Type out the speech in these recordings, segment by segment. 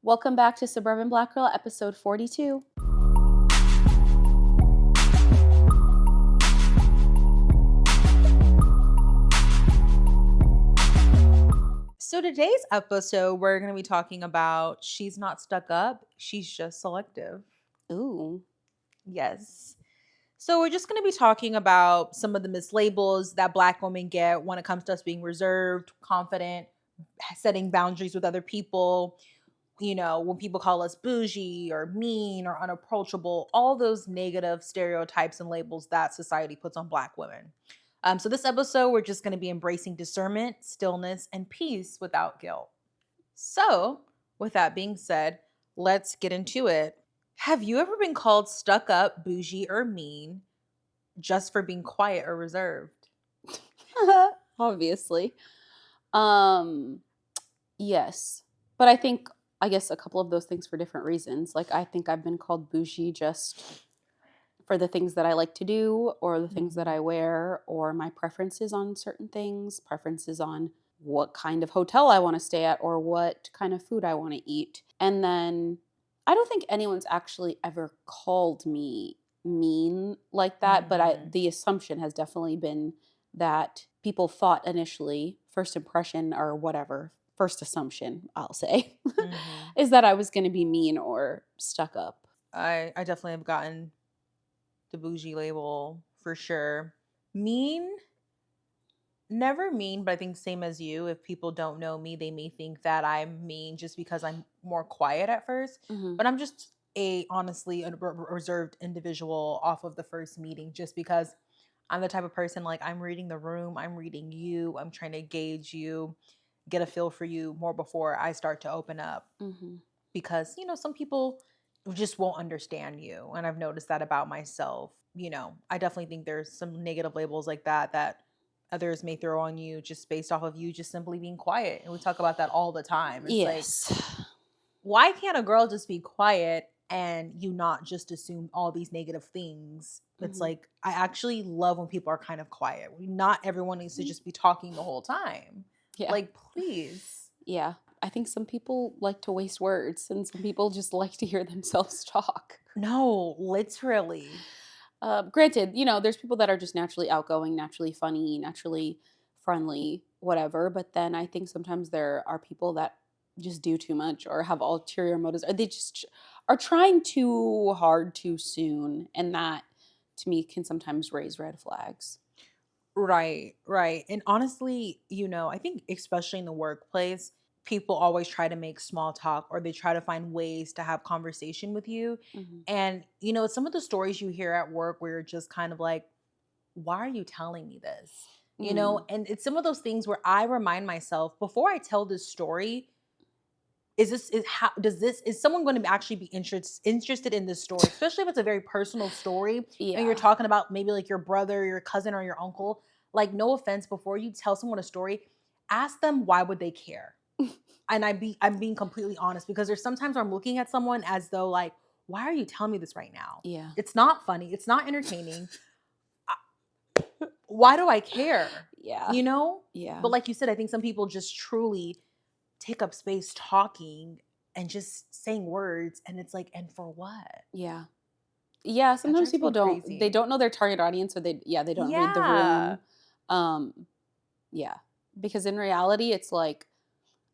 Welcome back to Suburban Black Girl, episode 42. So today's episode, we're going to be talking about she's not stuck up, she's just selective. Ooh. Yes. So we're just going to be talking about some of the mislabels that Black women get when it comes to us being reserved, confident, setting boundaries with other people. You know, when people call us bougie or mean or unapproachable, all those negative stereotypes and labels that society puts on Black women. So this episode, we're just going to be embracing discernment, stillness, and peace without guilt. So with that being said, let's get into it. Have you ever been called stuck up, bougie, or mean just for being quiet or reserved? Obviously. Yes. But I guess a couple of those things for different reasons. Like, I think I've been called bougie just for the things that I like to do or the things that I wear or my preferences on certain things, preferences on what kind of hotel I want to stay at or what kind of food I want to eat. And then I don't think anyone's actually ever called me mean like that, but the assumption has definitely been that people thought initially, first impression or whatever, first assumption, I'll say, is that I was going to be mean or stuck up. I definitely have gotten the bougie label for sure. Mean, never mean, but I think same as you. If people don't know me, they may think that I'm mean just because I'm more quiet at first. But I'm just honestly a reserved individual off of the first meeting, just because I'm the type of person, like, I'm reading the room, I'm reading you, I'm trying to gauge you, get a feel for you more before I start to open up. Because, you know, some people just won't understand you. And I've noticed that about myself. You know, I definitely think there's some negative labels like that others may throw on you just based off of you just simply being quiet. And we talk about that all the time. It's like, why can't a girl just be quiet and you not just assume all these negative things? It's like, I actually love when people are kind of quiet. Not everyone needs to just be talking the whole time. Yeah. Like, please. Yeah. I think some people like to waste words and some people just like to hear themselves talk. No, literally. Granted, you know, there's people that are just naturally outgoing, naturally funny, naturally friendly, whatever. But then I think sometimes there are people that just do too much or have ulterior motives, or they just are trying too hard too soon. And that, to me, can sometimes raise red flags. Right. And honestly, you know, I think especially in the workplace, people always try to make small talk or they try to find ways to have conversation with you. And, you know, some of the stories you hear at work where you're just kind of like, why are you telling me this? You know, and it's some of those things where I remind myself before I tell this story, is someone going to actually be interested in this story, especially if it's a very personal story and you're talking about maybe like your brother, your cousin, or your uncle. Like, no offense, before you tell someone a story, ask them why would they care. And I'm being completely honest, because there's sometimes where I'm looking at someone as though like, why are you telling me this right now? Yeah. It's not funny, it's not entertaining. Why do I care? Yeah. You know? Yeah. But like you said, I think some people just truly take up space talking and just saying words, and it's like, and for what? Yeah. Sometimes people don't know their target audience, or they don't read the room. Because in reality it's like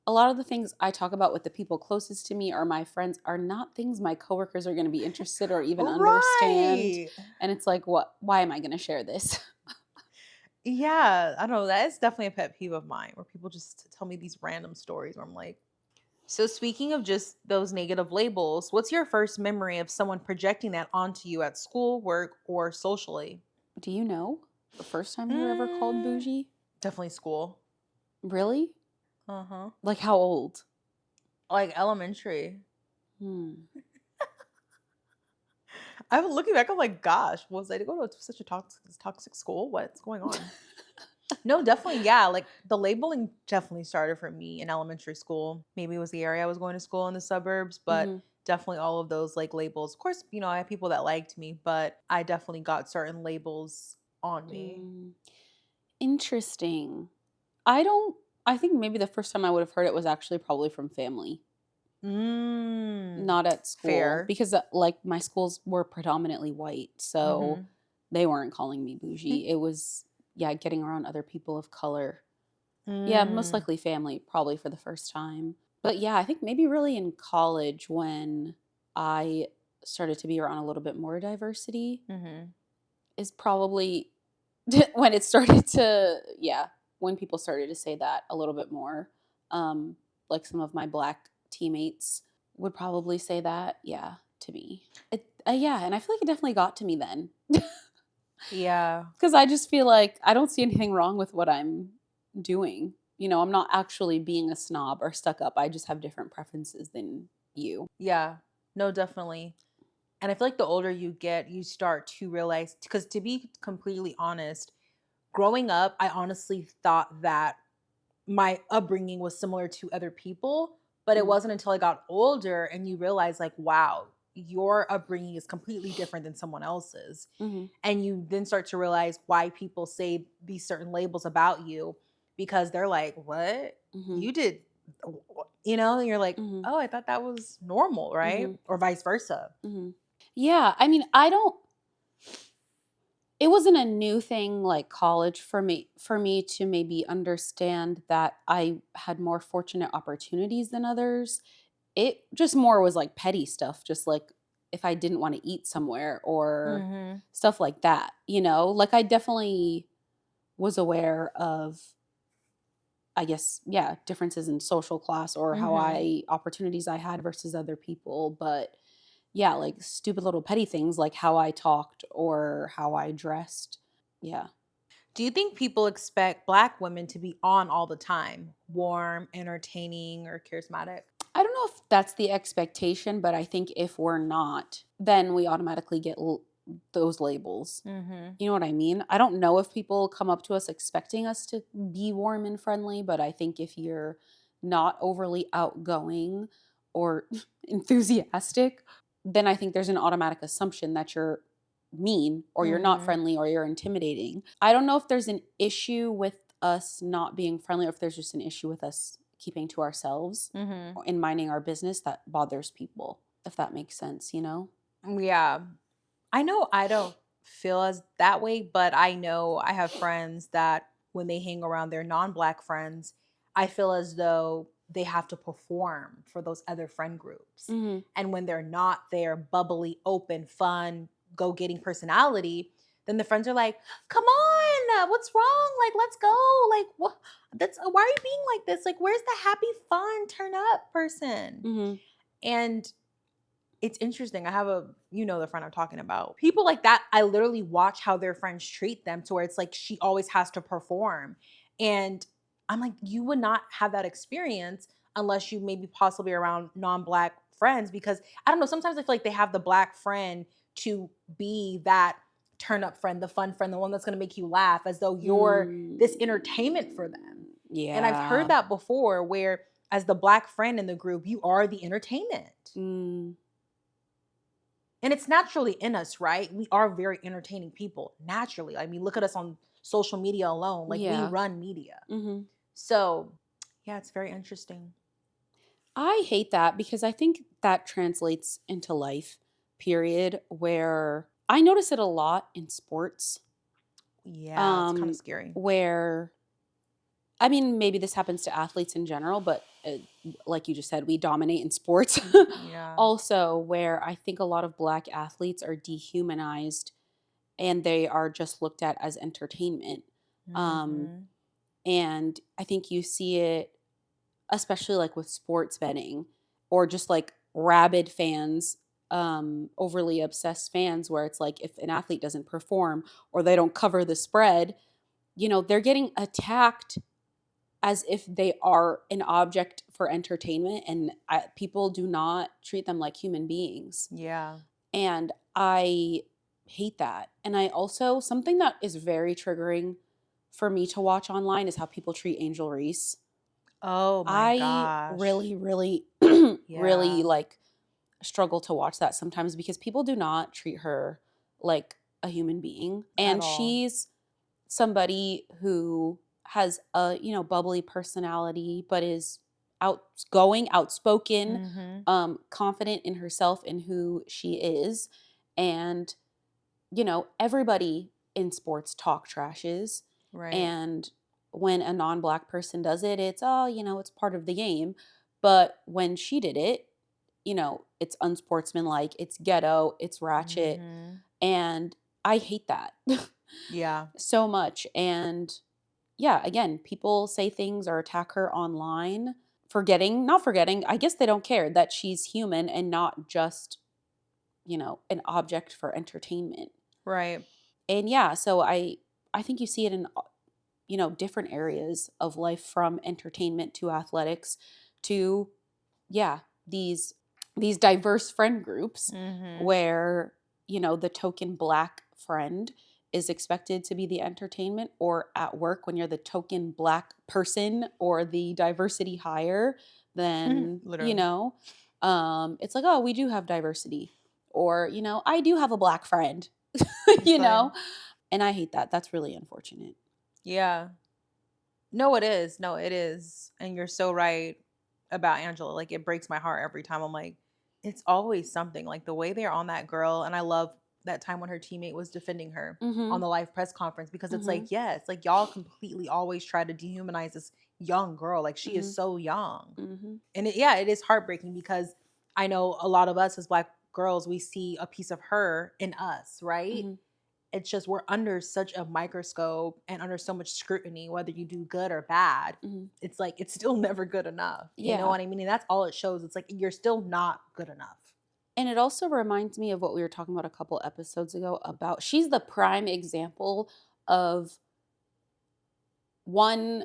a lot of the things I talk about with the people closest to me or my friends are not things my coworkers are going to be interested or even understand. And it's like, why am I going to share this? Yeah, I don't know. That is definitely a pet peeve of mine, where people just tell me these random stories where I'm like, so speaking of just those negative labels, what's your first memory of someone projecting that onto you at school, work, or socially? Do you know the first time you were ever called bougie? Definitely school. Really? Uh-huh. Like how old? Like elementary. I'm looking back, I'm like, gosh, was I to go to such a toxic school? What's going on? No, definitely, yeah. Like, the labeling definitely started for me in elementary school. Maybe it was the area I was going to school in the suburbs, but definitely all of those like labels. Of course, you know, I had people that liked me, but I definitely got certain labels on me. Interesting. I think maybe the first time I would have heard it was actually probably from family. Not at school. Fair. Because, like, my schools were predominantly white. So they weren't calling me bougie. It was, yeah, getting around other people of color. Yeah, most likely family, probably for the first time. But yeah, I think maybe really in college when I started to be around a little bit more diversity is probably when it started to, yeah, when people started to say that a little bit more. Like some of my black teammates would probably say that, yeah, to me. Yeah, and I feel like it definitely got to me then. Yeah. Because I just feel like I don't see anything wrong with what I'm doing. You know, I'm not actually being a snob or stuck up. I just have different preferences than you. Yeah. No, definitely. And I feel like the older you get, you start to realize, because to be completely honest, growing up, I honestly thought that my upbringing was similar to other people, but it Mhm. wasn't until I got older and you realize, like, wow, your upbringing is completely different than someone else's. Mhm. And you then start to realize why people say these certain labels about you, because they're like, what? Mhm. You did, and you're like, Mhm. oh, I thought that was normal, right? Mhm. Or vice versa. Mhm. Yeah, I mean, I don't it wasn't a new thing like college for me to maybe understand that I had more fortunate opportunities than others. It just more was like petty stuff, just like if I didn't want to eat somewhere or Mm-hmm. stuff like that, you know? Like I definitely was aware of, I guess, yeah, differences in social class or how Mm-hmm. opportunities I had versus other people, but yeah, like stupid little petty things like how I talked or how I dressed. Yeah. Do you think people expect Black women to be on all the time, warm, entertaining, or charismatic? I don't know if that's the expectation, but I think if we're not, then we automatically get those labels. Mm-hmm. You know what I mean? I don't know if people come up to us expecting us to be warm and friendly, but I think if you're not overly outgoing or enthusiastic, then I think there's an automatic assumption that you're mean or you're not Mm-hmm. friendly or you're intimidating. I don't know if there's an issue with us not being friendly or if there's just an issue with us keeping to ourselves Mm-hmm. and minding our business that bothers people, if that makes sense, you know? Yeah. I know I don't feel as that way, but I know I have friends that when they hang around their non-Black friends, I feel as though they have to perform for those other friend groups. Mm-hmm. And when they're not their bubbly, open, fun, go-getting personality, then the friends are like, "Come on, what's wrong? Like, let's go. Like, what? That's why are you being like this? Like, where's the happy, fun, turn up person?" Mm-hmm. And it's interesting. I have the friend I'm talking about. People like that, I literally watch how their friends treat them to where it's like she always has to perform. And I'm like, you would not have that experience unless you maybe possibly around non-Black friends, because I don't know, sometimes I feel like they have the Black friend to be that turn up friend, the fun friend, the one that's going to make you laugh as though you're this entertainment for them. And I've heard Yeah. that before where as the Black friend in the group, you are the entertainment. Mm. And it's naturally in us, right? We are very entertaining people naturally. I mean, look at us on social media alone. Like we Yeah. run media. Mm-hmm. So, yeah, it's very interesting. I hate that because I think that translates into life, period, where I notice it a lot in sports. Yeah, it's kind of Um, scary. where I mean, maybe this happens to athletes in general, but like you just said, we dominate in sports. Yeah. Also, where I think a lot of Black athletes are dehumanized and they are just looked at as entertainment. Um, Mm-hmm. and I think you see it, especially like with sports betting or just like rabid fans, overly obsessed fans, where it's like if an athlete doesn't perform or they don't cover the spread, they're getting attacked as if they are an object for entertainment, and people do not treat them like human beings. Yeah. And I hate that. And I also, something that is very triggering for me to watch online is how people treat Angel Reese. Oh my I gosh. really, really, really Yeah. like struggle to watch that sometimes because people do not treat her like a human being. At And all. she's somebody who has a, bubbly personality, but is outgoing, outspoken, Mm-hmm. confident in herself and who she is. And, everybody in sports talk trashes. Right. And when a non-black person does it, it's, oh, it's part of the game. But when she did it, it's unsportsmanlike, it's ghetto, it's ratchet. Mm-hmm. And I hate that Yeah. so much. And yeah, again, people say things or attack her online, not forgetting, I guess they don't care that she's human and not just, an object for entertainment. Right. And yeah, so I think you see it in different areas of life, from entertainment to athletics to, yeah, these diverse friend groups Mm-hmm. where, the token black friend is expected to be the entertainment, or at work when you're the token black person or the diversity hire, then, Literally. it's like, oh, we do have diversity, or, I do have a black friend, It's you like, know, and I hate that. That's really unfortunate. yeah. No, it is. No, it is. And you're so right about Angela. Like, it breaks my heart every time. I'm like, it's always something. Like, the way they're on that girl. And I love that time when her teammate was defending her on Mhm. the live press conference, because it's Mhm. like, yeah, it's like y'all completely always try to dehumanize this young girl. Like, she is Mhm. so young. Mhm. And yeah, it is heartbreaking, because I know a lot of us as Black girls, we see a piece of her in us, right? Mhm. It's just we're under such a microscope and under so much scrutiny, whether you do good or bad. Mhm. It's like it's still never good enough. You know Yeah. what I mean? And that's all it shows. It's like you're still not good enough. And it also reminds me of what we were talking about a couple episodes ago about, she's the prime example of one,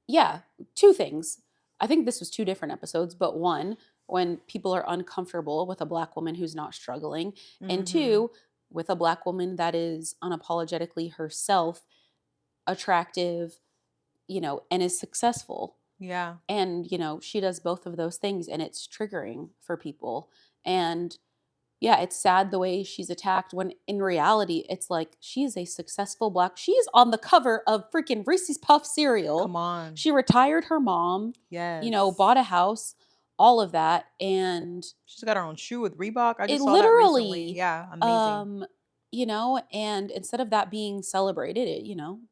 yeah, two things. I think this was two different episodes, but one, when people are uncomfortable with a black woman who's not struggling, and Mm-hmm. two, with a black woman that is unapologetically herself, attractive, and is successful. Yeah. And, she does both of those things, and it's triggering for people. And yeah, it's sad the way she's attacked, when in reality, it's like, she is a successful black. She's on the cover of freaking Reese's Puff cereal. Come on. She retired her mom, Yes. bought a house, all of that. And She's got her own shoe with Reebok. I it just saw that recently. literally, Yeah. Amazing. um, and instead of that being celebrated,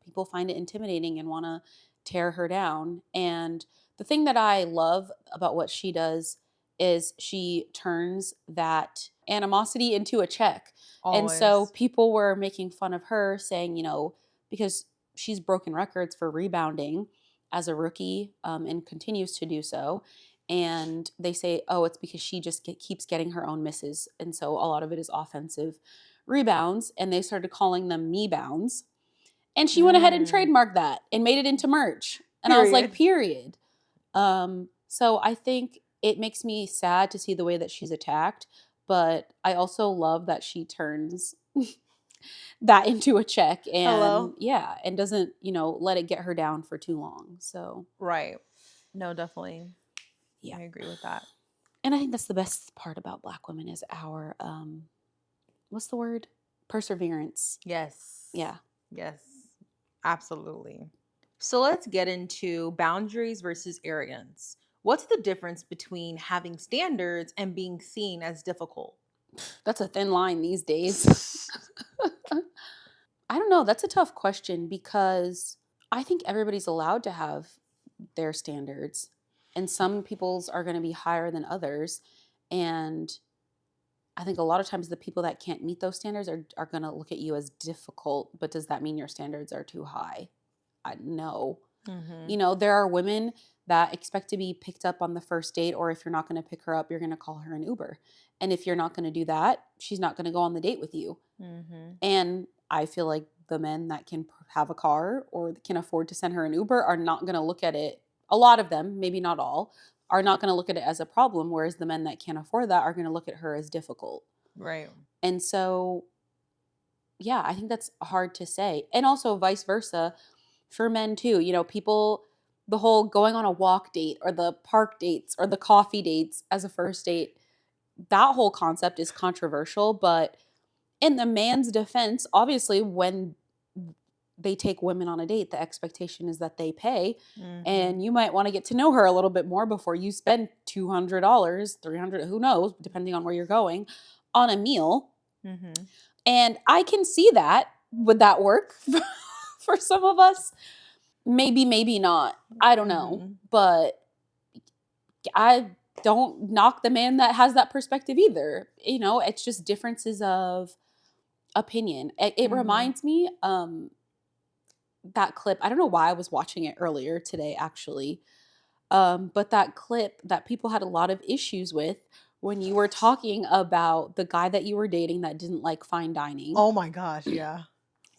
people find it intimidating and want to tear her down. And the thing that I love about what she does is she turns that animosity into a check. And so Always. people were making fun of her, saying, because she's broken records for rebounding as a rookie, and continues to do so. And they say, oh, it's because she just keeps getting her own misses. And so a lot of it is offensive rebounds. And they started calling them me bounds. And she went ahead and Mm. trademarked that and made it into merch. And I was like, Period. period. So I think it makes me sad to see the way that she's attacked. But I also love that she turns that into a check, and Hello. yeah, and doesn't, let it get her down for too long. So Right. No, definitely. yeah. I agree with that. And I think that's the best part about Black women is our what's the word? Perseverance. Yes. Yeah. Yes. Absolutely. So let's get into boundaries versus arrogance. What's the difference between having standards and being seen as difficult? That's a thin line these days. I don't know. That's a tough question, because I think everybody's allowed to have their standards, and some people's are going to be higher than others. And I think a lot of times the people that can't meet those standards are going to look at you as difficult. But does that mean your standards are too high? No. Mm-hmm. There are women that expect to be picked up on the first date, or if you're not going to pick her up, you're going to call her an Uber. And if you're not going to do that, she's not going to go on the date with you. Mm-hmm. And I feel like the men that can have a car or can afford to send her an Uber are not going to look at it. A lot of them, maybe not all, are not going to look at it as a problem. Whereas the men that can't afford that are going to look at her as difficult. Right. And so, yeah, I think that's hard to say. And also vice versa for men too. People, the whole going on a walk date or the park dates or the coffee dates as a first date, that whole concept is controversial. But in the man's defense, obviously, when they take women on a date, the expectation is that they pay. Mhm. And you might want to get to know her a little bit more before you spend $200, $300, who knows, depending on where you're going, on a meal. Mhm. And I can see that. Would that work for some of us? Maybe, maybe not. I don't know. Mhm. But I don't knock the man that has that perspective either. You know, it's just differences of opinion. It Mhm. reminds me that clip. I don't know why I was watching it earlier today, actually. But that clip that people had a lot of issues with when you were talking about the guy that you were dating that didn't like fine dining. Oh my gosh, yeah.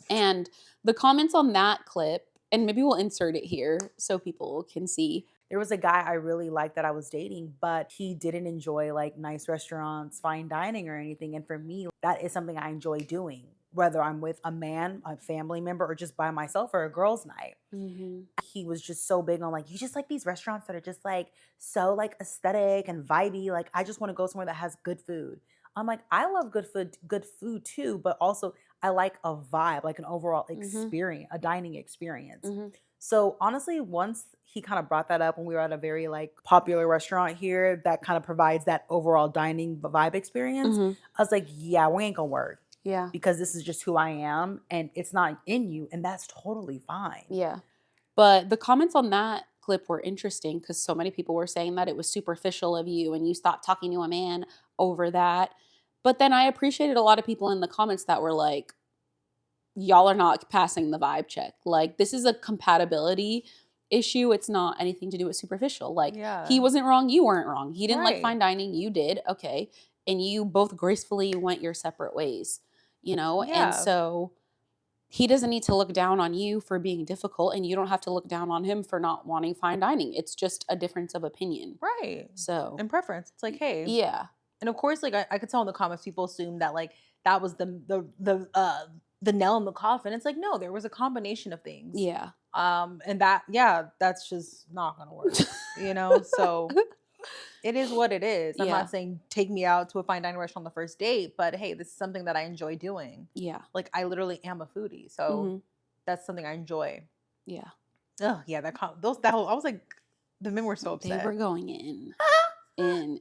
And the comments on that clip, and maybe we'll insert it here so people can see. There was a guy I really liked that I was dating, but he didn't enjoy like nice restaurants, fine dining, or anything. And for me, that is something I enjoy doing, whether I'm with a man, a family member, or just by myself or a girls' night. Mm-hmm. He was just so big on like, you just like these restaurants that are just like so like aesthetic and vibey. Like, I just want to go somewhere that has good food. I'm like, I love good food too, but also I like a vibe, like an overall experience, a dining experience. Mm-hmm. So honestly, once he kind of brought that up when we were at a very like popular restaurant here that kind of provides that overall dining vibe experience, Mm-hmm. I was like, yeah, we ain't gonna work Yeah. because this is just who I am and it's not in you, and that's totally fine. Yeah. But the comments on that clip were interesting because so many people were saying that it was superficial of you and you stopped talking to a man over that. But then I appreciated a lot of people in the comments that were like, y'all are not passing the vibe check. Like, this is a compatibility issue. It's not anything to do with superficial. Like, Yeah. he wasn't wrong. You weren't wrong. He didn't like Right. fine dining. You did. Okay. And you both gracefully went your separate ways, you know? Yeah. And so he doesn't need to look down on you for being difficult, and you don't have to look down on him for not wanting fine dining. It's just a difference of opinion. Right. So, And preference. It's like, hey. yeah. And of course, like I could tell in the comments, people assume that like that was the nail in the coffin. It's like, no, there was a combination of things. Yeah. And that's just not gonna work. You know? So it is what it is. I'm Yeah. not saying take me out to a fine dining restaurant on the first date, but hey, this is something that I enjoy doing. Yeah. Like, I literally am a foodie, so Mhm. that's something I enjoy. Yeah. Oh yeah, that whole I was like, the men were so They upset. were going in.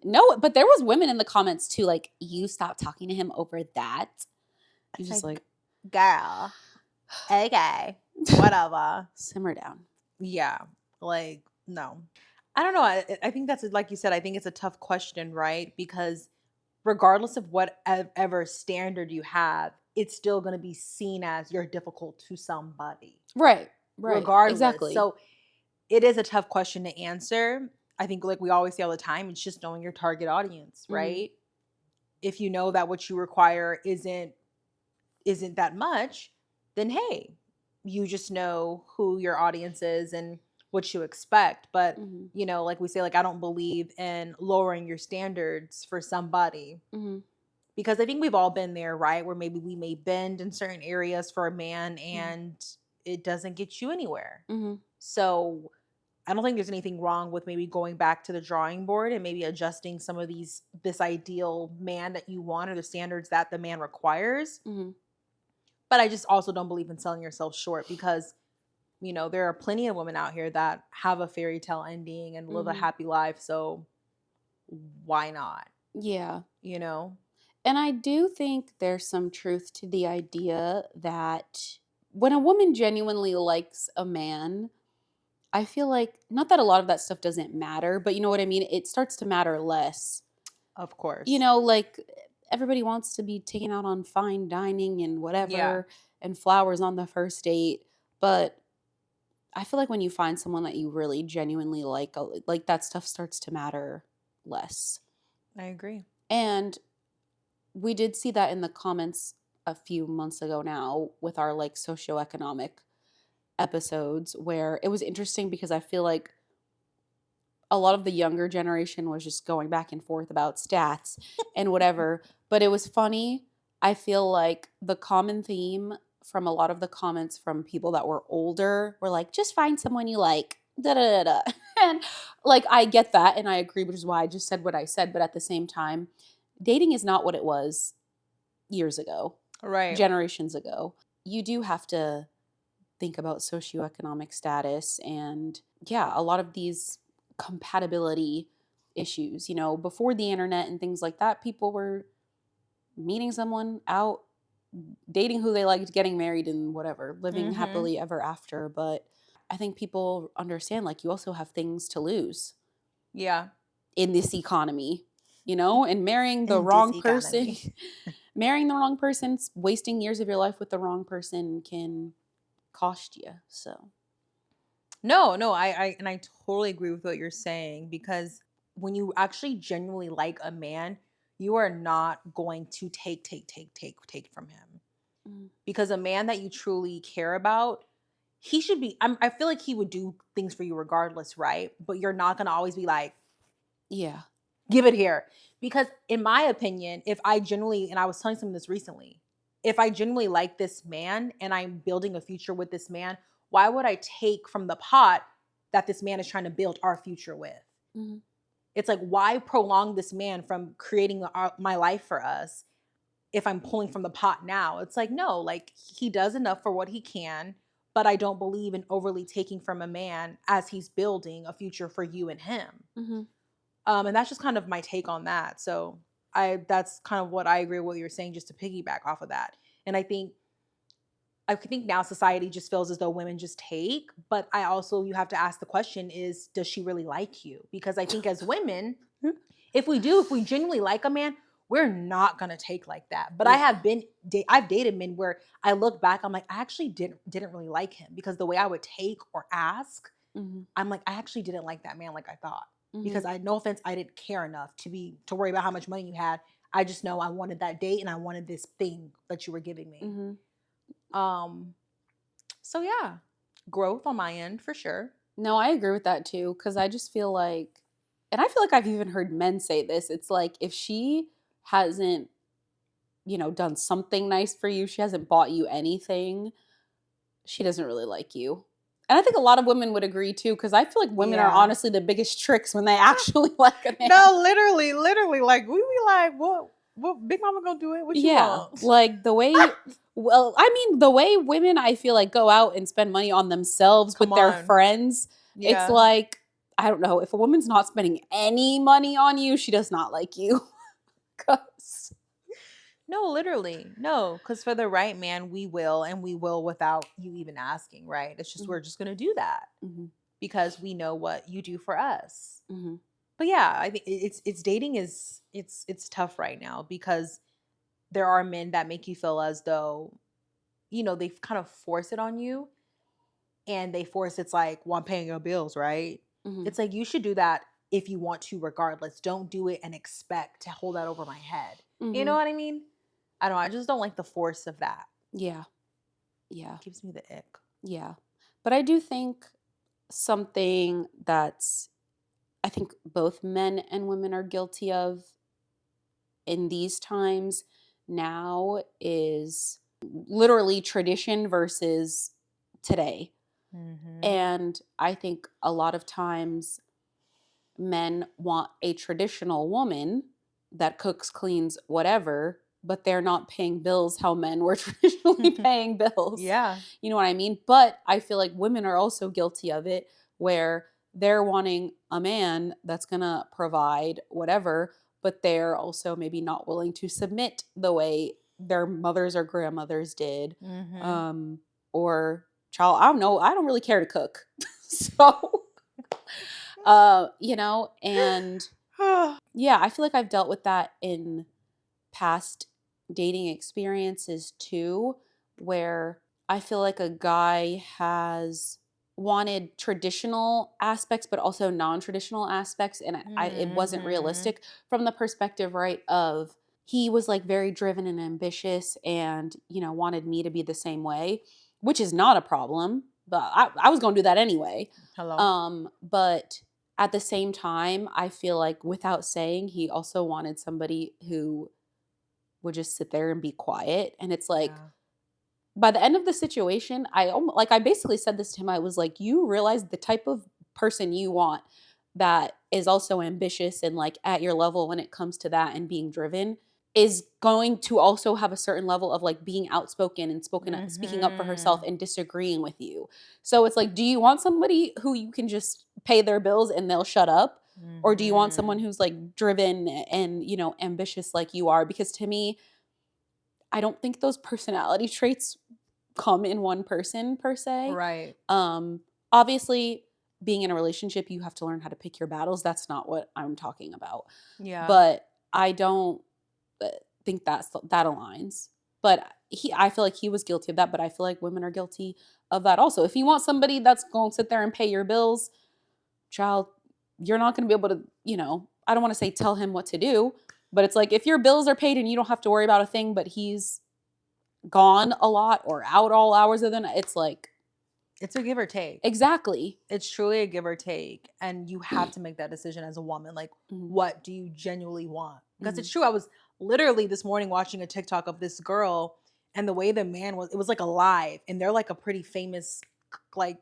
No, but there was women in the comments too, like, you stop talking to him over that. You're It's just like, girl, okay, whatever. simmer down. Yeah, like, no. I don't know. I think that's, like you said, I think it's a tough question, right? Because regardless of whatever standard you have, it's still going to be seen as you're difficult to somebody. Right. Right. Regardless. Exactly. So it is a tough question to answer. I think, like we always say all the time, it's just knowing your target audience, Mhm. right? If you know that what you require isn't that much, then hey, you just know who your audience is and what you expect. But Mhm. you know, like we say, like I don't believe in lowering your standards for somebody, Mhm. because I think we've all been there, right? Where maybe we may bend in certain areas for a man and it doesn't get you anywhere. Mhm. So I don't think there's anything wrong with maybe going back to the drawing board and maybe adjusting some of this ideal man that you want, or the standards that the man requires. Mhm. But I just also don't believe in selling yourself short, because you know, there are plenty of women out here that have a fairy tale ending and live a Mhm. happy life. So why not? Yeah. You know? And I do think there's some truth to the idea that when a woman genuinely likes a man, I feel like, not that a lot of that stuff doesn't matter, but you know what I mean? It starts to matter less. Of course. You know, like, everybody wants to be taken out on fine dining and whatever, and flowers on the first date. But I feel like when you find someone that you really genuinely like that stuff starts to matter less. I agree. And we did see that in the comments a few months ago now with our like socioeconomic episodes, where it was interesting because I feel like a lot of the younger generation was just going back and forth about stats and whatever. But it was funny. I feel like the common theme from a lot of the comments from people that were older were like, just find someone you like. Da, da, da, da. And like, I get that and I agree, which is why I just said what I said. But at the same time, dating is not what it was years ago, Right. generations ago. You do have to think about socioeconomic status and, yeah, a lot of these compatibility issues. You know, before the internet and things like that, people were meeting someone out, dating who they liked, getting married, and whatever, living happily ever after. But I think people understand, like, you also have things to lose Yeah. in this economy, you know, and marrying the In wrong this person, economy. marrying the wrong person, wasting years of your life with the wrong person can cost you. So, No, I totally agree with what you're saying, because when you actually genuinely like a man, you are not going to take from him. mm, Because a man that you truly care about, he should be, I feel like he would do things for you regardless, right? But you're not going to always be like, yeah. give it here. Because in my opinion, if I genuinely, and I was telling someone this recently, if I genuinely like this man and I'm building a future with this man, why would I take from the pot that this man is trying to build our future with? Mm-hmm. It's like, why prolong this man from creating my life for us if I'm pulling from the pot now? It's like, no, like, he does enough for what he can, but I don't believe in overly taking from a man as he's building a future for you and him. Mm-hmm. And that's just kind of my take on that. So that's kind of what I agree with what you're saying, just to piggyback off of that. And I think now society just feels as though women just take, but you have to ask the question is, does she really like you? Because I think as women, if we genuinely like a man, we're not gonna take like that. But Yeah. I've dated men where I look back, I'm like, I actually didn't really like him, because the way I would take or ask, Mm-hmm. I'm like, I actually didn't like that man like I thought. Mm-hmm. Because no offense, I didn't care enough to worry about how much money you had. I just know I wanted that date and I wanted this thing that you were giving me. Mm-hmm. So yeah, growth on my end for sure. No, I agree with that too, because I just feel like, and I feel like I've even heard men say this, it's like, if she hasn't, you know, done something nice for you, she hasn't bought you anything, she doesn't really like you. And I think a lot of women would agree too, because I feel like women are Yeah. honestly the biggest tricks when they actually like a man. No, literally, like we be like, what Big Mama gonna do it? What you Yeah, want? like the way, well, I mean, the way women, I feel like, go out and spend money on themselves Come with their on. friends. Yeah. It's like, I don't know, if a woman's not spending any money on you, she does not like you. 'Cause, No, literally. No, because for the right man, we will, and we will without you even asking, right? It's just, Mhm. we're just gonna do that mhm, because we know what you do for us. mhm, But yeah, I think it's dating is it's tough right now, because there are men that make you feel as though, they kind of force it on you, and it's like, well, I'm paying your bills, right? mhm, It's like, you should do that if you want to regardless. Don't do it and expect to hold that over my head. You know mhm. what I mean? I don't know. I just don't like the force of that. Yeah, yeah, It gives me the ick. yeah. But I do think something that's, I think both men and women are guilty of in these times now is literally tradition versus today. Mm-hmm. And I think a lot of times men want a traditional woman that cooks, cleans, whatever, but they're not paying bills how men were traditionally paying bills. Yeah. You know what I mean? But I feel like women are also guilty of it, where they're wanting a man that's going to provide whatever, but they're also maybe not willing to submit the way their mothers or grandmothers did. Mm-hmm. Or child, I don't know, I don't really care to cook. So, you know, and yeah, I feel like I've dealt with that in past dating experiences too, where I feel like a guy has wanted traditional aspects but also non-traditional aspects, and it wasn't Mm-hmm. realistic from the perspective, right, of he was like very driven and ambitious and, you know, wanted me to be the same way, which is not a problem, but I was going to do that anyway. Hello. But at the same time, I feel like without saying, he also wanted somebody who would just sit there and be quiet. And it's like, Yeah. by the end of the situation, I basically said this to him. I was like, you realize the type of person you want that is also ambitious and like at your level when it comes to that and being driven. is going to also have a certain level of like being outspoken and speaking up for herself and disagreeing with you. So it's like, do you want somebody who you can just pay their bills and they'll shut up? Or do you want someone who's like driven and, you know, ambitious like you are? Because to me, I don't think those personality traits come in one person per se. Right. Obviously, being in a relationship, you have to learn how to pick your battles. That's not what I'm talking about. Yeah. But I don't think that aligns. But I feel like he was guilty of that. But I feel like women are guilty of that also. If you want somebody that's going to sit there and pay your bills, child, you're not going to be able to, you know, I don't want to say tell him what to do, but it's like if your bills are paid and you don't have to worry about a thing, but he's gone a lot or out all hours of the night, it's like, it's a give or take. exactly. It's truly a give or take. And you have to make that decision as a woman. Like, what do you genuinely want? Because it's true. I was literally this morning watching a TikTok of this girl, and the way the man was, it was like a live, and they're like a pretty famous like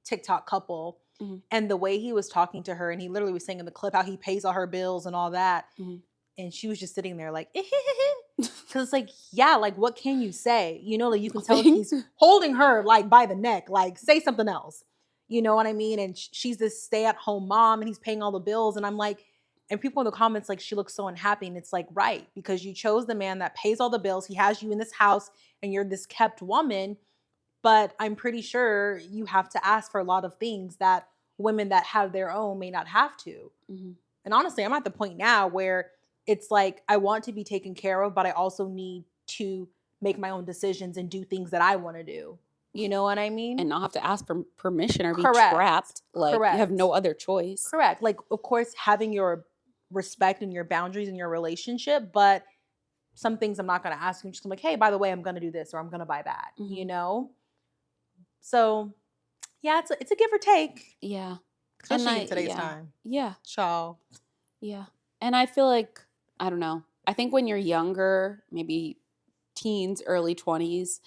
TikTok couple. And the way he was talking to her, and he literally was saying in the clip how he pays all her bills and all that. And she was just sitting there like, because it's like, yeah, like what can you say? You know, like you can tell he's holding her like by the neck, like say something else. You know what I mean? And she's this stay-at-home mom, and he's paying all the bills. And I'm like, and people in the comments like, she looks so unhappy. And it's like, right, because you chose the man that pays all the bills. He has you in this house, and you're this kept woman. But I'm pretty sure you have to ask for a lot of things that women that have their own may not have to. And honestly, I'm at the point now where it's like, I want to be taken care of, but I also need to make my own decisions and do things that I want to do. You know what I mean? And not have to ask for permission or be trapped. Like, you have no other choice. Correct. Like, of course, having your respect and your boundaries in your relationship, but some things I'm not going to ask you. I'm just like, hey, by the way, I'm going to do this, or I'm going to buy that, you know? So, yeah, it's a give or take. Yeah. Especially in today's time. Yeah. Child. Yeah. And I feel like, I don't know. I think when you're younger, maybe teens, early 20s,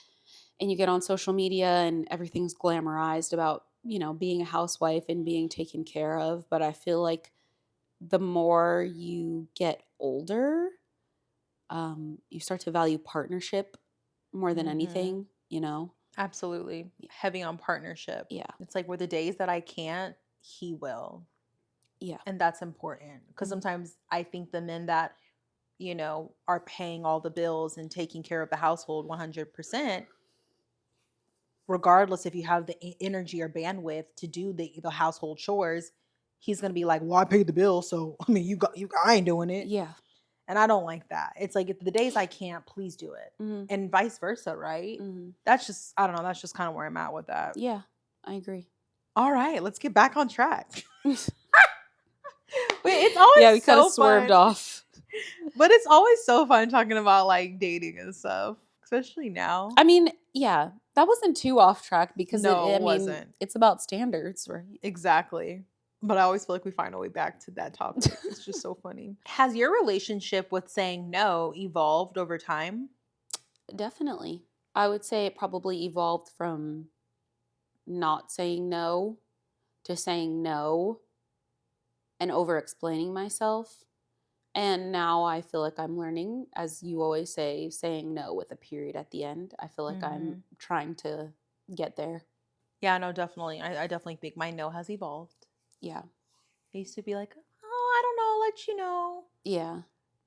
and you get on social media and everything's glamorized about, you know, being a housewife and being taken care of. But I feel like the more you get older, you start to value partnership more than anything, you know? Absolutely. Heavy on partnership. Yeah. It's like, where the days that I can't, he will. Yeah. And that's important. Because sometimes I think the men that, you know, are paying all the bills and taking care of the household 100%, regardless if you have the energy or bandwidth to do the household chores, he's going to be like, well, I paid the bill. So, I mean, I ain't doing it. Yeah. And I don't like that. It's like, if the days I can't, please do it. And vice versa, right? That's just, I don't know. That's just kind of where I'm at with that. Yeah, I agree. All right, let's get back on track. Wait, it's always we kind of swerved off. But it's always so fun talking about like dating and stuff, especially now. I mean, yeah, that wasn't too off track because it wasn't. It's about standards, right? Exactly. But I always feel like we find our way back to that topic. It's just so funny. Has your relationship with saying no evolved over time? Definitely. I would say it probably evolved from not saying no to saying no and over-explaining myself. And now I feel like I'm learning, as you always say, saying no with a period at the end. I feel like I'm trying to get there. Yeah, no, definitely. I definitely think my no has evolved. Yeah. I used to be like, oh, I don't know, I'll let you know. Yeah.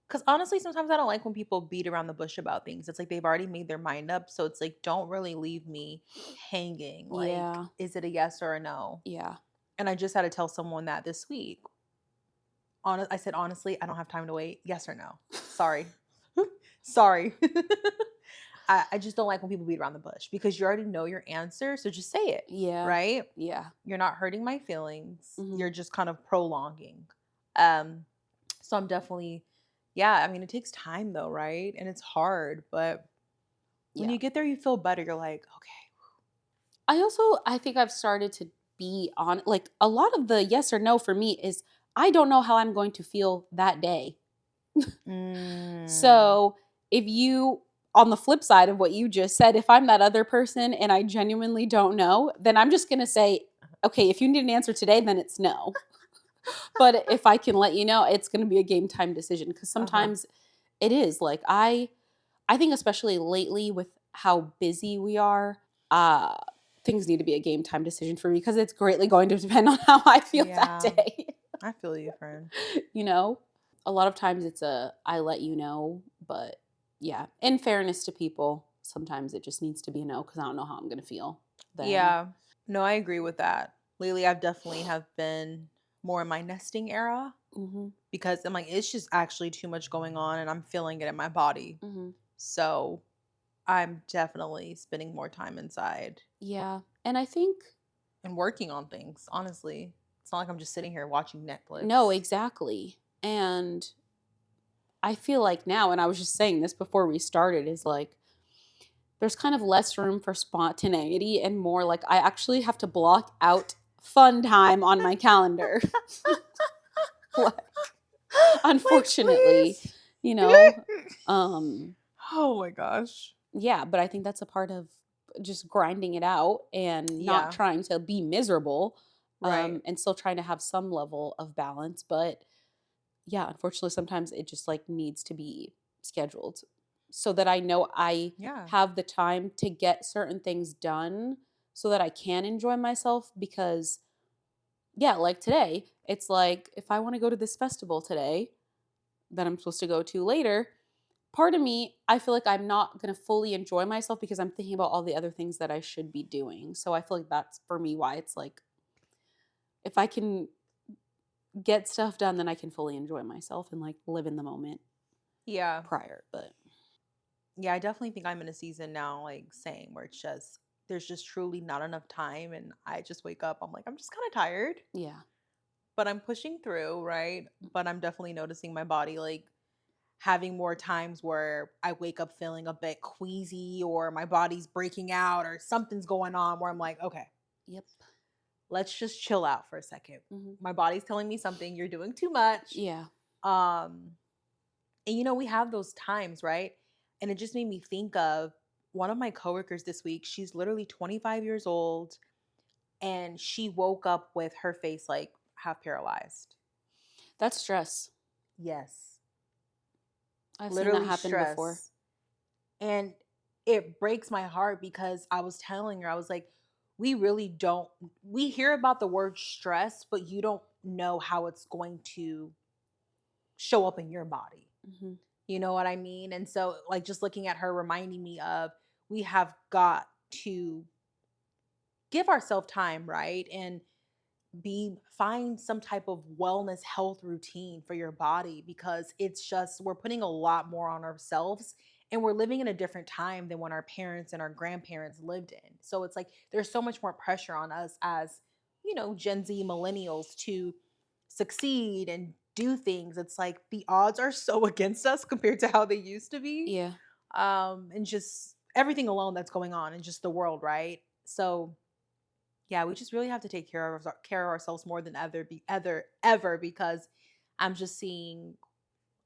Because honestly, sometimes I don't like when people beat around the bush about things. It's like they've already made their mind up. So it's like, don't really leave me hanging. Like, is it a yes or a no? Yeah. And I just had to tell someone that this week. I said, honestly, I don't have time to wait. Yes or no? Sorry. Sorry. I just don't like when people beat around the bush, because you already know your answer. So just say it. Yeah. Right? Yeah. You're not hurting my feelings. You're just kind of prolonging. So I'm definitely, I mean, it takes time though, right? And it's hard, but when you get there, you feel better. You're like, okay. I think I've started to be on, like, a lot of the yes or no for me is, I don't know how I'm going to feel that day. So if you, on the flip side of what you just said, if I'm that other person and I genuinely don't know, then I'm just going to say, okay, if you need an answer today, then it's no. But if I can let you know, it's going to be a game time decision, because sometimes It is like I think especially lately with how busy we are, uh things need to be a game time decision for me because it's greatly going to depend on how I feel that Yeah. day. I feel you, friend. You know? A lot of times it's a I let you know, but yeah, in fairness to people, sometimes it just needs to be a no because I don't know how I'm gonna feel then. Yeah. No, I agree with that. Lately, I've definitely have been more in my nesting era Mm-hmm. because I'm like, it's just actually too much going on and I'm feeling it in my body. Mm-hmm. So I'm definitely spending more time inside Yeah. And I think and working on things, honestly. It's not like I'm just sitting here watching Netflix. no, exactly. And I feel like now, and I was just saying this before we started, is like there's kind of less room for spontaneity and more like I actually have to block out fun time on my calendar. Like, unfortunately, please. you know, um, Oh my gosh. yeah, but I think that's a part of just grinding it out and not Yeah. trying to be miserable, Right. and still trying to have some level of balance. But yeah, unfortunately, sometimes it just like needs to be scheduled so that I know I Yeah. have the time to get certain things done so that I can enjoy myself. Because, yeah, like today, it's like if I want to go to this festival today that I'm supposed to go to later, part of me, I feel like I'm not going to fully enjoy myself because I'm thinking about all the other things that I should be doing. So I feel like that's for me why it's like if I can get stuff done, then I can fully enjoy myself and like live in the moment Yeah. prior. But Yeah, I definitely think I'm in a season now, like same, where it's just there's just truly not enough time and I just wake up, I'm like, I'm just kind of tired, yeah, but I'm pushing through, right? But I'm definitely noticing my body like having more times where I wake up feeling a bit queasy or my body's breaking out or something's going on where I'm like, okay, yep, let's just chill out for a second. hmm, My body's telling me something, you're doing too much. yeah, Um And we have those times, right? And it just made me think of one of my coworkers this week. She's literally 25 years old and she woke up with her face like half paralyzed. that's stress. Yes. I've seen that Literally happen before. stress. And it breaks my heart because I was telling her, I was like, we really don't, we hear about the word stress, but you don't know how it's going to show up in your body. Hmm. You know what I mean? And so, like, just looking at her reminding me of we have got to give ourselves time, right? And find some type of wellness health routine for your body because it's just we're putting a lot more on ourselves and we're living in a different time than when our parents and our grandparents lived in. So it's like there's so much more pressure on us as, Gen Z millennials to succeed and do things. It's like the odds are so against us compared to how they used to be. Yeah, And just everything alone that's going on in just the world, right? So yeah, we just really have to take care of ourselves more than ever because I'm just seeing.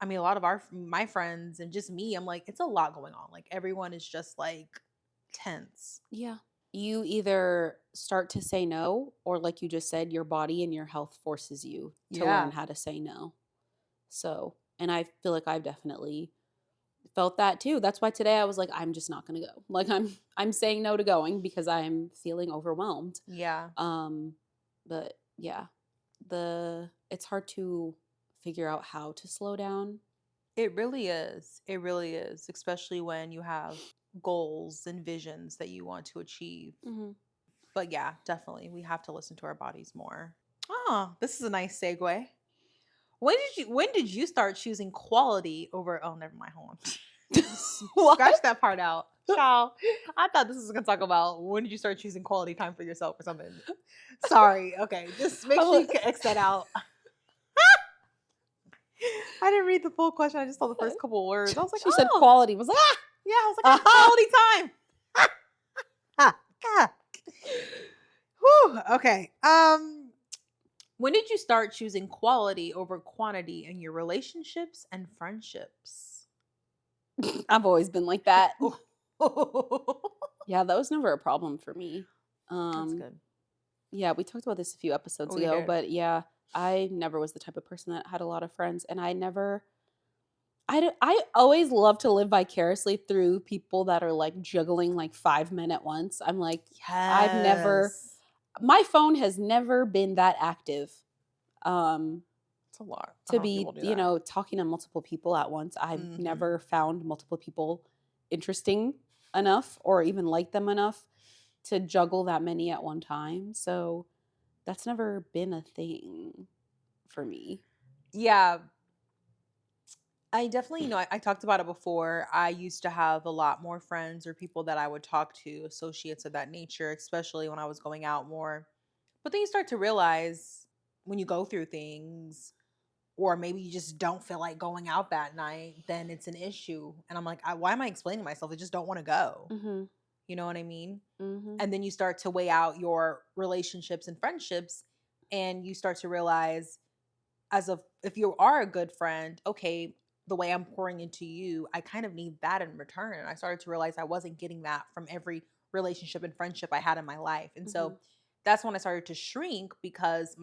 I mean, a lot of my friends and just me. I'm like, it's a lot going on. Like everyone is just like tense. yeah. You either start to say no, or like you just said, your body and your health forces you to learn Yeah, how to say no. So, and I feel like I've definitely felt that too. That's why today I was like, I'm just not gonna go. Like I'm saying no to going because I'm feeling overwhelmed. yeah. Um, but yeah, it's hard to figure out how to slow down. It really is. It really is, especially when you have goals and visions that you want to achieve. Hmm. But yeah, definitely, we have to listen to our bodies more. Oh, this is a nice segue. When did you start choosing quality over oh never mind, hold on. Scratch What? that part out. Child. I thought this was gonna talk about when did you start choosing quality time for yourself or something. Sorry. Okay. Just make sure you can X that out. I didn't read the full question. I just saw the first couple of words. I was like, She said oh quality. Was like, yeah, I was like, ah, quality time. God. Whew. Okay. When did you start choosing quality over quantity in your relationships and friendships? I've always been like that. Oh. Yeah, that was never a problem for me. That's good. Yeah, we talked about this a few episodes We ago, did. but yeah, I never was the type of person that had a lot of friends, and I never I always love to live vicariously through people that are like juggling like 5 men at once. I'm like, I've never, Yes. my phone has never been that active. It's a lot. To be, talking to multiple people at once. I've Mhm. never found multiple people interesting enough or even like them enough to juggle that many at one time. So that's never been a thing for me. Yeah. I definitely, I talked about it before. I used to have a lot more friends or people that I would talk to, associates of that nature, especially when I was going out more. But then you start to realize when you go through things, or maybe you just don't feel like going out that night, then it's an issue. And I'm like, why am I explaining myself? I just don't want to go. Mm-hmm. You know what I mean? Mm-hmm. And then you start to weigh out your relationships and friendships, and you start to realize, if you are a good friend, okay, the way I'm pouring into you, I kind of need that in return. And I started to realize I wasn't getting that from every relationship and friendship I had in my life. And Mm-hmm. so that's when I started to shrink, because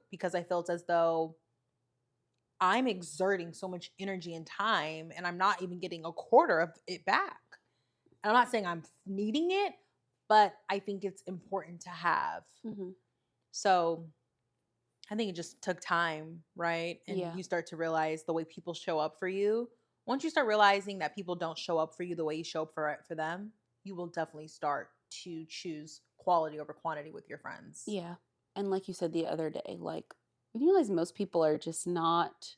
because I felt as though I'm exerting so much energy and time and I'm not even getting a quarter of it back. And I'm not saying I'm needing it, but I think it's important to have. Mm-hmm. So I think it just took time, right? And Yeah. you start to realize the way people show up for you. Once you start realizing that people don't show up for you the way you show up for them, you will definitely start to choose quality over quantity with your friends. Yeah. And like you said the other day, like when you realize most people are just not,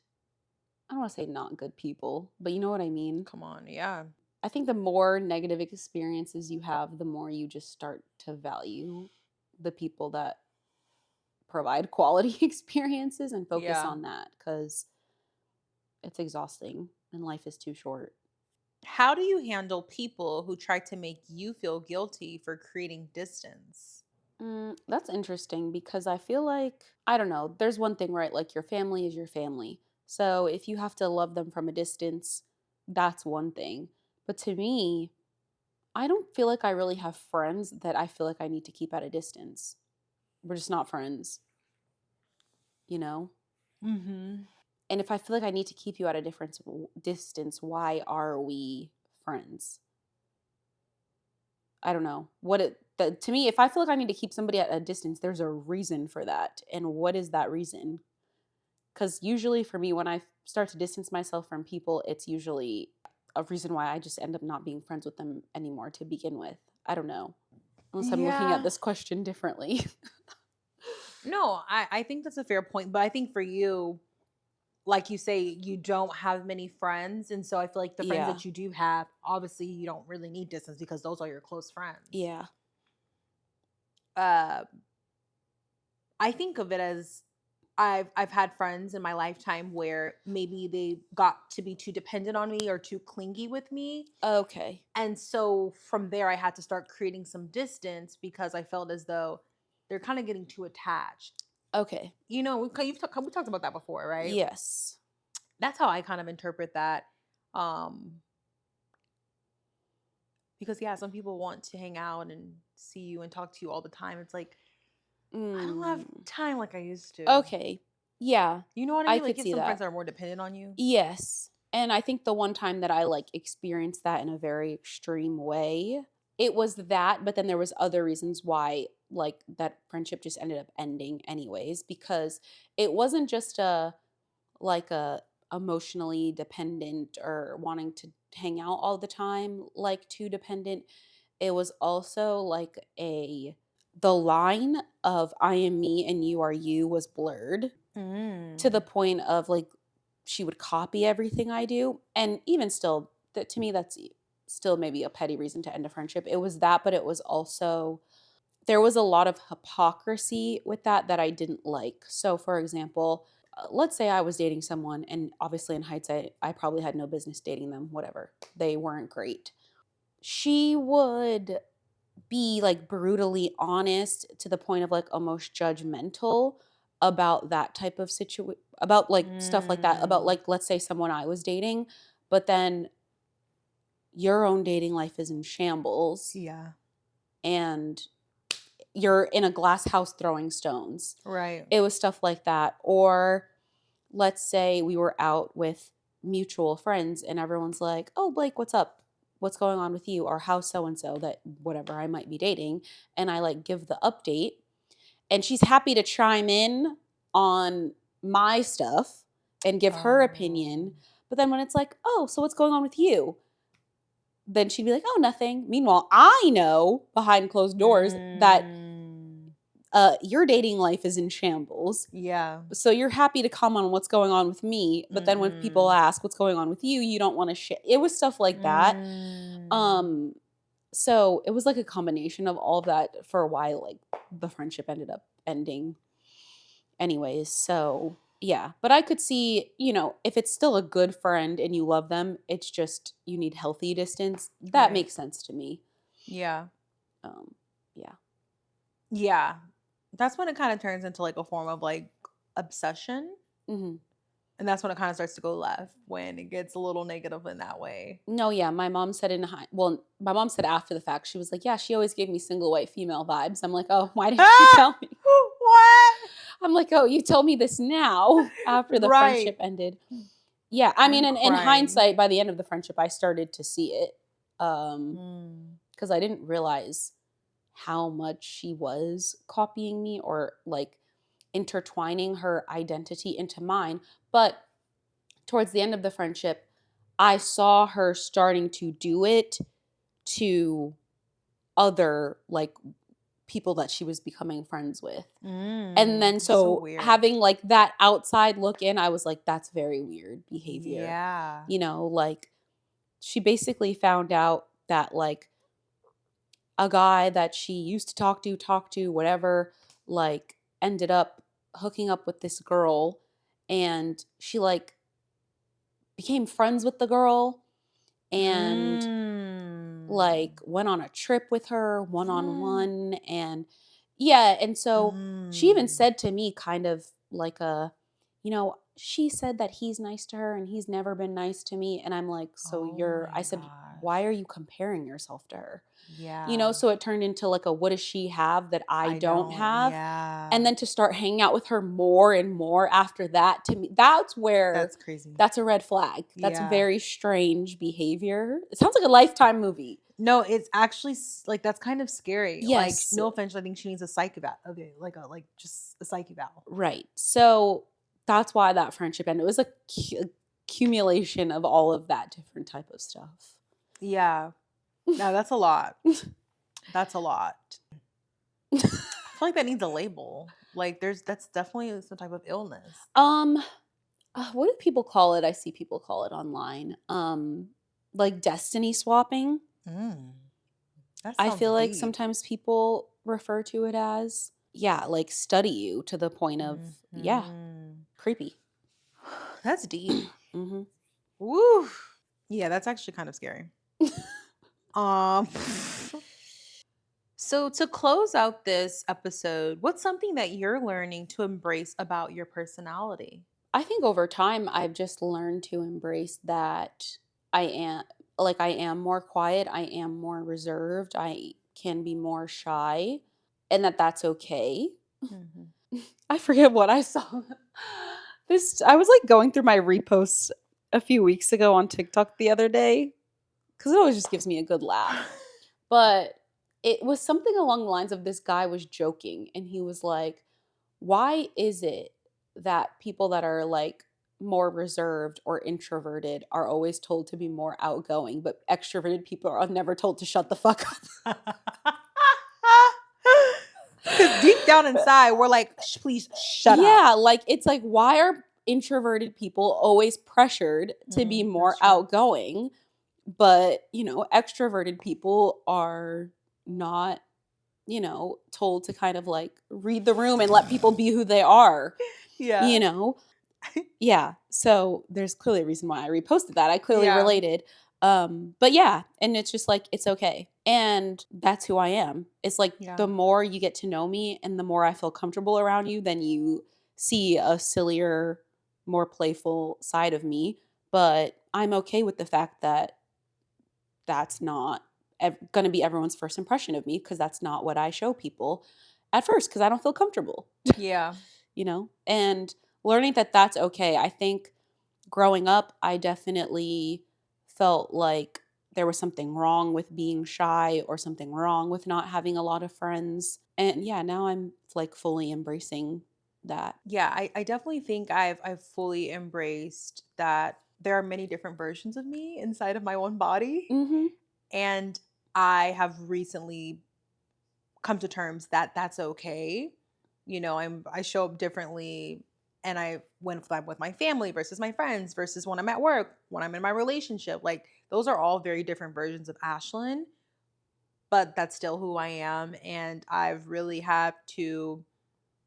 I don't want to say not good people, but you know what I mean? Come on, yeah. I think the more negative experiences you have, the more you just start to value the people that provide quality experiences and focus Yeah. on that, because it's exhausting and life is too short. How do you handle people who try to make you feel guilty for creating distance? That's interesting because I feel like, I don't know, there's one thing, right? Like your family is your family. So if you have to love them from a distance, that's one thing. But to me, I don't feel like I really have friends that I feel like I need to keep at a distance. We're just not friends, you know? Mm-hmm. And if I feel like I need to keep you at a different distance, why are we friends? I don't know. To me, if I feel like I need to keep somebody at a distance, there's a reason for that. And what is that reason? Because usually for me, when I start to distance myself from people, it's usually a reason why I just end up not being friends with them anymore to begin with. I don't know. Unless I'm looking at Yeah. this question differently. No, I think that's a fair point. But I think for you, like you say, you don't have many friends. And so I feel like the friends Yeah. that you do have, obviously you don't really need distance because those are your close friends. Yeah. Uh, I think of it as, I've had friends in my lifetime where maybe they got to be too dependent on me or too clingy with me. Okay. And so from there, I had to start creating some distance because I felt as though they're kind of getting too attached. Okay. We talked about that before, right? Yes. That's how I kind of interpret that. Because yeah, some people want to hang out and see you and talk to you all the time. It's like, I don't have time like I used to. Okay. Yeah. You know what I I mean? Like could you have see some friends that. that are more dependent on you. Yes. And I think the one time that I like experienced that in a very extreme way, it was that, but then there was other reasons why like that friendship just ended up ending anyways, because it wasn't just a emotionally dependent or wanting to hang out all the time, like too dependent. It was also like the line of I am me and you are you was blurred to the point of like she would copy everything I do. And even still, that to me, that's still maybe a petty reason to end a friendship. It was that, but it was also, there was a lot of hypocrisy with that I didn't like. So, for example, let's say I was dating someone, and obviously in hindsight, I probably had no business dating them, whatever. They weren't great. She would be like brutally honest to the point of like almost judgmental about that type of situation, about like stuff like that, about like, let's say someone I was dating, but then your own dating life is in shambles Yeah. and you're in a glass house throwing stones. Right. It was stuff like that. Or let's say we were out with mutual friends, and everyone's like, oh, Blake, what's up? What's going on with you? Or how's so-and-so that whatever I might be dating? And I like give the update, and she's happy to chime in on my stuff and give her opinion. But then when it's like, oh, so what's going on with you? Then she'd be like, oh, nothing. Meanwhile, I know behind closed doors that your dating life is in shambles. Yeah. So you're happy to comment on what's going on with me. But then when people ask what's going on with you, you don't want to share. It was stuff like that. So it was like a combination of all of that for a while. Like the friendship ended up ending anyways. So yeah, but I could see, if it's still a good friend and you love them, it's just you need healthy distance. That Right. makes sense to me. Yeah. Yeah. Yeah. That's when it kind of turns into like a form of like obsession. Mm-hmm. And that's when it kind of starts to go left, when it gets a little negative in that way. No, yeah, my mom said my mom said after the fact, she was like, yeah, she always gave me single white female vibes. I'm like, oh, why didn't you tell me? What? I'm like, oh, you told me this now after the Right. friendship ended. Yeah, I mean, I'm in crying. hindsight, by the end of the friendship, I started to see it because I didn't realize how much she was copying me or like intertwining her identity into mine. But towards the end of the friendship, I saw her starting to do it to other like people that she was becoming friends with. And then so weird. having like that outside look in, I was like, that's very weird behavior. Yeah. Like she basically found out that like a guy that she used to talk to, whatever, like ended up hooking up with this girl, and she like became friends with the girl and like went on a trip with her one-on-one. And yeah, and so she even said to me kind of like she said that he's nice to her and he's never been nice to me. And I'm like, I said, why are you comparing yourself to her? Yeah. So it turned into like a, what does she have that I don't have? Yeah. And then to start hanging out with her more and more after that, to me, that's where That's crazy. that's a red flag. That's Yeah. very strange behavior. It sounds like a Lifetime movie. No, it's actually like that's kind of scary. Yes. Like, no offense, I think she needs a psych eval. Okay, just a psych eval. Right. So that's why that friendship ended. It was a accumulation of all of that different type of stuff. Yeah. No, that's a lot. That's a lot. I feel like that needs a label. Like that's definitely some type of illness. What do people call it? I see people call it online. Like destiny swapping. I feel like sometimes people refer to it as, like study you to the point of, creepy. That's deep. Mm-hmm. Woo. Yeah, that's actually kind of scary. So to close out this episode, what's something that you're learning to embrace about your personality? I think over time, I've just learned to embrace that I am more quiet. I am more reserved. I can be more shy, and that's okay. I forget what I saw. I was like going through my reposts a few weeks ago on TikTok the other day, because it always just gives me a good laugh. But it was something along the lines of, this guy was joking, and he was like, why is it that people that are like more reserved or introverted are always told to be more outgoing, but extroverted people are never told to shut the fuck up? Because deep down inside, we're like, please shut up. Yeah, like it's like, why are introverted people always pressured to be more outgoing, but extroverted people are not told to kind of like read the room and let people be who they are? Yeah, so there's clearly a reason why I reposted that. I clearly related. But yeah, and it's just like, it's okay, and that's who I am. It's like, the more you get to know me and the more I feel comfortable around you, then you see a sillier, more playful side of me. But I'm okay with the fact that that's not going to be everyone's first impression of me, because that's not what I show people at first, because I don't feel comfortable. Yeah. And learning that that's okay. I think growing up, I definitely felt like there was something wrong with being shy or something wrong with not having a lot of friends. And yeah, now I'm like fully embracing that. Yeah, I definitely think I've fully embraced that there are many different versions of me inside of my one body. Mm-hmm. And I have recently come to terms that that's okay. I show up differently, and I when I'm with my family versus my friends versus when I'm at work, when I'm in my relationship. Like those are all very different versions of Ashlyn, but that's still who I am, and I've really had to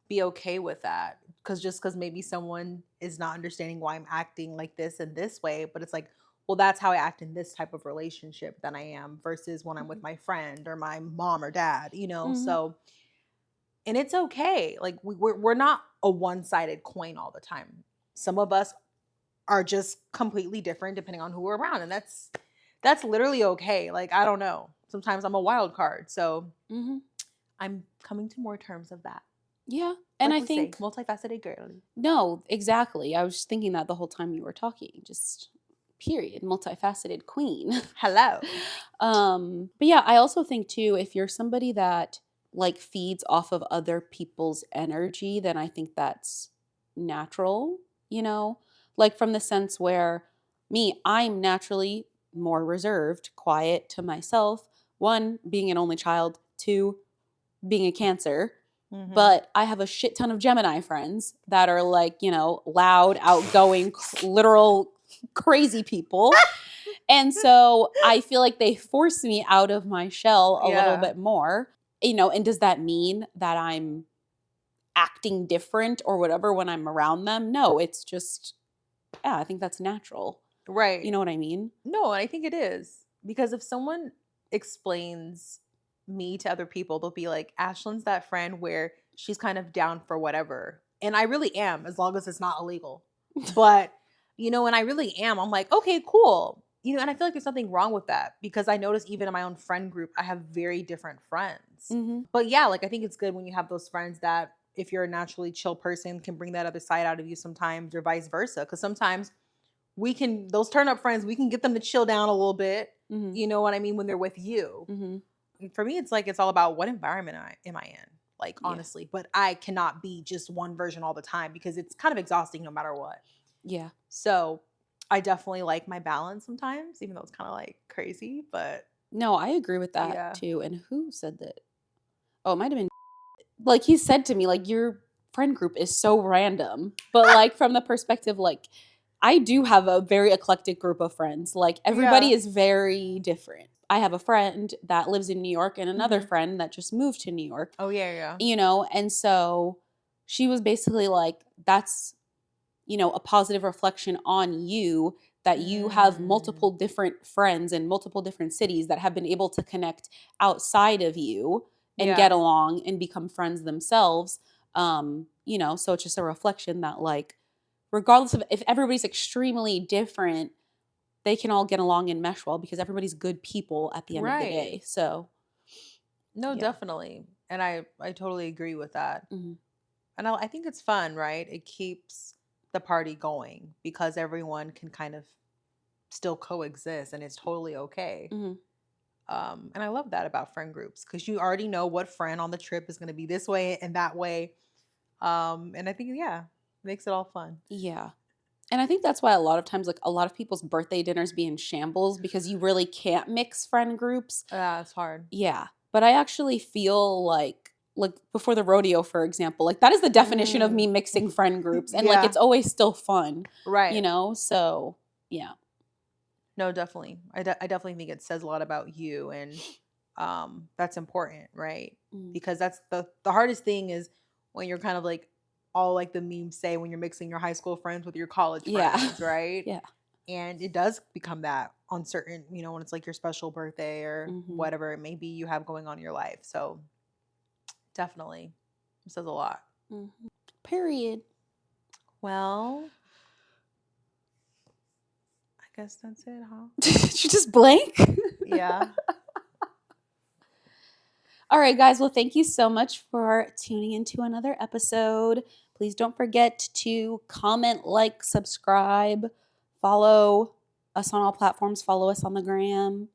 be okay with that because maybe someone is not understanding why I'm acting like this and this way, but it's like, well, that's how I act in this type of relationship than I am versus when I'm with my friend or my mom or dad. Mm-hmm. So, and it's okay. Like we're not a one-sided coin all the time. Some of us are just completely different depending on who we're around, and that's literally okay. Like I don't know. Sometimes I'm a wild card, so Mm-hmm. I'm coming to more terms of that. Yeah. And Like I we say, think, multifaceted girl. no, exactly. I was just thinking that the whole time you were talking, just period, multifaceted queen. Hello. But yeah, I also think too, if you're somebody that like feeds off of other people's energy, then I think that's natural, like from the sense where I'm naturally more reserved, quiet to myself. One, being an only child, two, being a Cancer. But I have a shit ton of Gemini friends that are like, loud, outgoing, literal crazy people. And so I feel like they force me out of my shell a little Yeah. bit more, and does that mean that I'm acting different or whatever when I'm around them? No, it's just, yeah, I think that's natural. Right. You know what I mean? No, and I think it is. Because if someone explains me to other people, they'll be like, Ashlyn's that friend where she's kind of down for whatever. And I really am, as long as it's not illegal. But, and I really am. I'm like, okay, cool. And I feel like there's nothing wrong with that because I notice even in my own friend group, I have very different friends. Mm-hmm. But yeah, like I think it's good when you have those friends that if you're a naturally chill person can bring that other side out of you sometimes or vice versa. Because sometimes those turn up friends, we can get them to chill down a little bit. Mm-hmm. You know what I mean? When they're with you. Mm-hmm. For me, it's like, it's all about what environment am I in? Like, Yeah. honestly, but I cannot be just one version all the time because it's kind of exhausting no matter what. Yeah. So I definitely like my balance sometimes, even though it's kind of like crazy, but No, I agree with that yeah. too. And who said that? Oh, it might have been like he said to me, like, your friend group is so random. But like from the perspective, like, I do have a very eclectic group of friends. Like everybody Yeah. is very different. I have a friend that lives in New York and another Mhm. friend that just moved to New York. Oh, yeah. And so she was basically like, that's, a positive reflection on you that you have multiple different friends in multiple different cities that have been able to connect outside of you and Yeah. get along and become friends themselves. So it's just a reflection that, like, regardless of if everybody's extremely different, they can all get along and mesh well because everybody's good people at the end of the day. Right. So No, yeah. definitely. And I totally agree with that. Mhm. And I think it's fun, right? It keeps the party going because everyone can kind of still coexist and it's totally okay. Mhm. And I love that about friend groups because you already know what friend on the trip is going to be this way and that way. And I think, yeah, makes it all fun. Yeah. And I think that's why a lot of times, like, a lot of people's birthday dinners be in shambles because you really can't mix friend groups. It's hard. Yeah. But I actually feel like before the rodeo, for example, like that is the definition of me mixing friend groups. And like Yeah. it's always still fun, Right. So yeah. No, definitely. I definitely think it says a lot about you and that's important, right? Mm. Because that's the hardest thing is when you're kind of like all like the memes say when you're mixing your high school friends with your college Yeah. friends, right? Yeah. And it does become that on certain, when it's like your special birthday or Mhm. whatever it may be you have going on in your life. So definitely it says a lot. Mhm. Period. Well, I guess that's it, huh? Did you just blank? Yeah. All right, guys. Well, thank you so much for tuning into another episode. Please don't forget to comment, like, subscribe. follow us on all platforms. Follow us on the gram.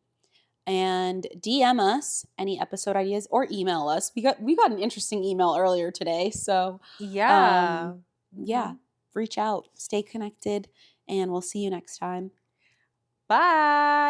And DM us any episode ideas or email us. We got an interesting email earlier today. So Yeah. yeah, reach out, stay connected, and we'll see you next time. Bye.